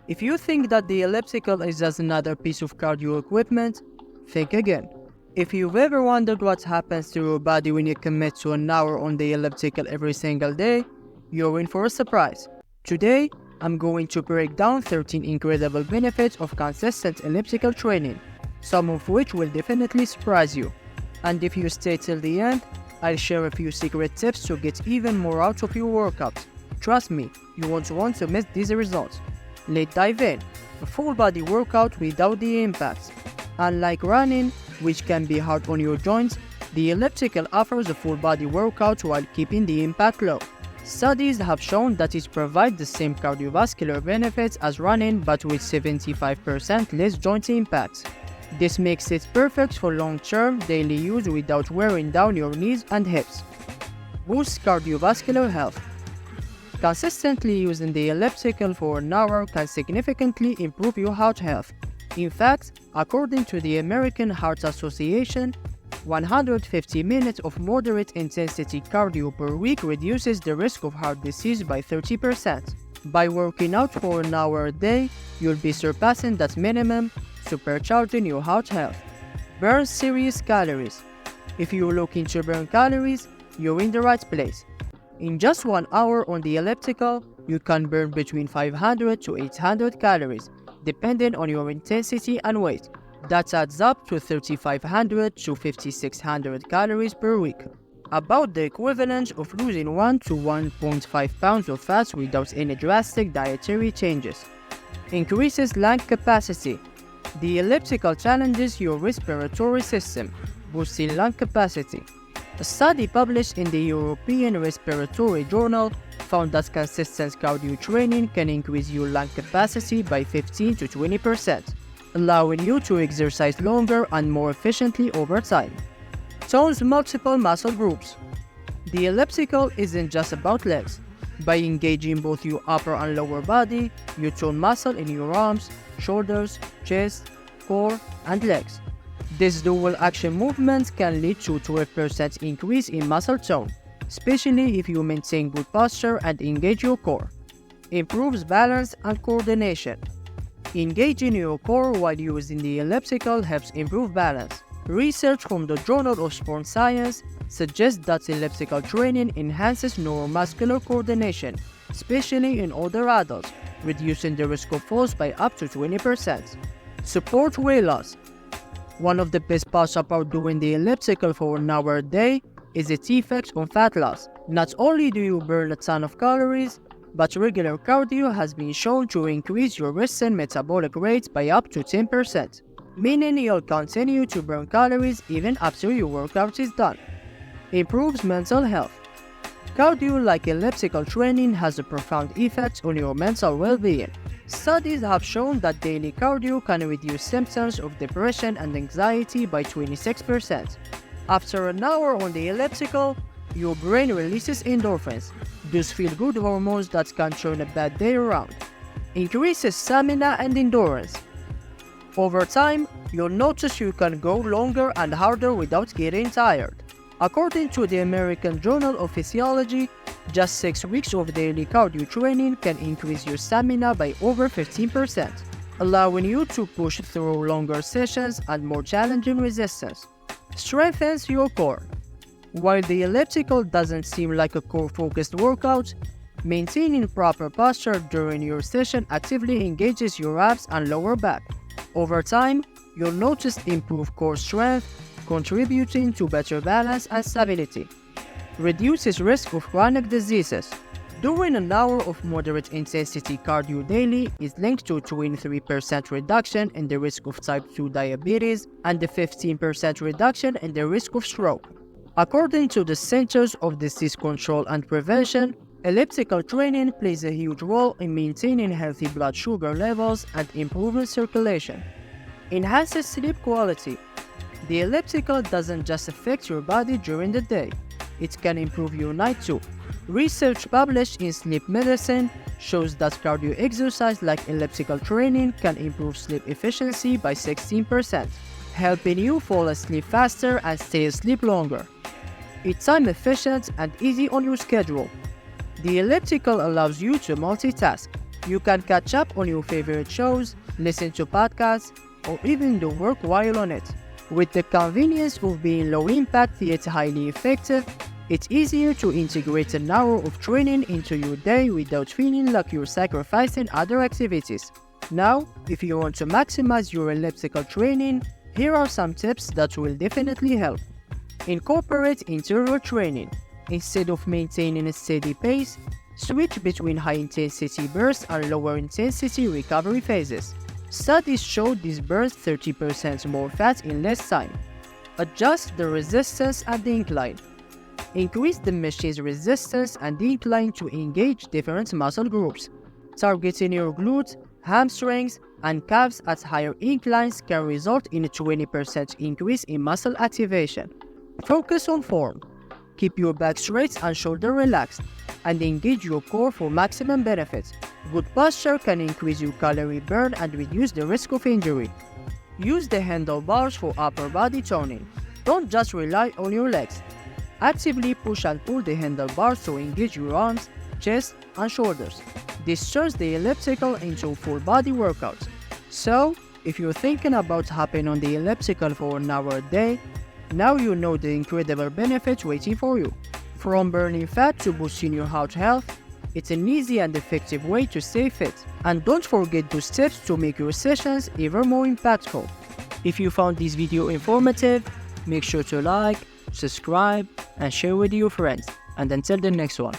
If you think that the elliptical is just another piece of cardio equipment, think again. If you've ever wondered what happens to your body when you commit to an hour on the elliptical every single day, you're in for a surprise. Today, I'm going to break down 13 incredible benefits of consistent elliptical training, some of which will definitely surprise you. And if you stay till the end, I'll share a few secret tips to get even more out of your workouts. Trust me, you won't want to miss these results. Let's dive in. A full body workout without the impacts. Unlike running, which can be hard on your joints, the elliptical offers a full body workout while keeping the impact low. Studies have shown that it provides the same cardiovascular benefits as running but with 75% less joint impact. This makes it perfect for long-term daily use without wearing down your knees and hips. Boosts cardiovascular health. Consistently using the elliptical for an hour can significantly improve your heart health. In fact, according to the American Heart Association, 150 minutes of moderate intensity cardio per week reduces the risk of heart disease by 30%. By working out for an hour a day, you'll be surpassing that minimum, supercharging your heart health. Burn serious calories. If you're looking to burn calories, you're in the right place. In just 1 hour on the elliptical, you can burn between 500 to 800 calories, depending on your intensity and weight. That adds up to 3,500 to 5,600 calories per week, about the equivalent of losing 1 to 1.5 pounds of fat without any drastic dietary changes. Increases lung capacity. The elliptical challenges your respiratory system, boosting lung capacity. A study published in the European Respiratory Journal found that consistent cardio training can increase your lung capacity by 15 to 20%, allowing you to exercise longer and more efficiently over time. Tones multiple muscle groups. The elliptical isn't just about legs. By engaging both your upper and lower body, you tone muscle in your arms, shoulders, chest, core, and legs. This dual action movement can lead to 12% increase in muscle tone, especially if you maintain good posture and engage your core. Improves balance and coordination. Engaging your core while using the elliptical helps improve balance. Research from the Journal of Sport Science suggests that elliptical training enhances neuromuscular coordination, especially in older adults, reducing the risk of falls by up to 20%. Support weight loss. One of the best parts about doing the elliptical for an hour a day is its effect on fat loss. Not only do you burn a ton of calories, but regular cardio has been shown to increase your resting metabolic rate by up to 10%, meaning you'll continue to burn calories even after your workout is done. Improves mental health. Cardio like elliptical training has a profound effect on your mental well-being. Studies have shown that daily cardio can reduce symptoms of depression and anxiety by 26%. After an hour on the elliptical, your brain releases endorphins, those feel-good hormones that can turn a bad day around. Increases stamina and endurance. Over time, you'll notice you can go longer and harder without getting tired. According to the American Journal of Physiology, just 6 weeks of daily cardio training can increase your stamina by over 15%, allowing you to push through longer sessions and more challenging resistance. Strengthens your core. While the elliptical doesn't seem like a core-focused workout, maintaining proper posture during your session actively engages your abs and lower back. Over time, you'll notice improved core strength, contributing to better balance and stability. Reduces risk of chronic diseases. Doing an hour of moderate intensity cardio daily is linked to a 23% reduction in the risk of type 2 diabetes and a 15% reduction in the risk of stroke. According to the Centers of Disease Control and Prevention, elliptical training plays a huge role in maintaining healthy blood sugar levels and improving circulation. Enhances sleep quality. The elliptical doesn't just affect your body during the day, it can improve your night too. Research published in Sleep Medicine shows that cardio exercise like elliptical training can improve sleep efficiency by 16%, helping you fall asleep faster and stay asleep longer. It's time efficient and easy on your schedule. The elliptical allows you to multitask. You can catch up on your favorite shows, listen to podcasts, or even do work while on it. With the convenience of being low impact yet highly effective, it's easier to integrate an hour of training into your day without feeling like you're sacrificing other activities. Now, if you want to maximize your elliptical training, here are some tips that will definitely help. Incorporate interval training. Instead of maintaining a steady pace, switch between high-intensity bursts and lower-intensity recovery phases. Studies showed this burns 30% more fat in less time. Adjust the resistance and the incline. Increase the machine's resistance and the incline to engage different muscle groups. Targeting your glutes, hamstrings, and calves at higher inclines can result in a 20% increase in muscle activation. Focus on form. Keep your back straight and shoulder relaxed, and engage your core for maximum benefit. Good posture can increase your calorie burn and reduce the risk of injury. Use the handlebars for upper body toning. Don't just rely on your legs. Actively push and pull the handlebars to engage your arms, chest, and shoulders. This turns the elliptical into a full body workout. So, if you're thinking about hopping on the elliptical for an hour a day, now you know the incredible benefits waiting for you. From burning fat to boosting your heart health, it's an easy and effective way to stay fit. And don't forget those tips to make your sessions even more impactful. If you found this video informative, make sure to like, subscribe, and share with your friends. And until the next one.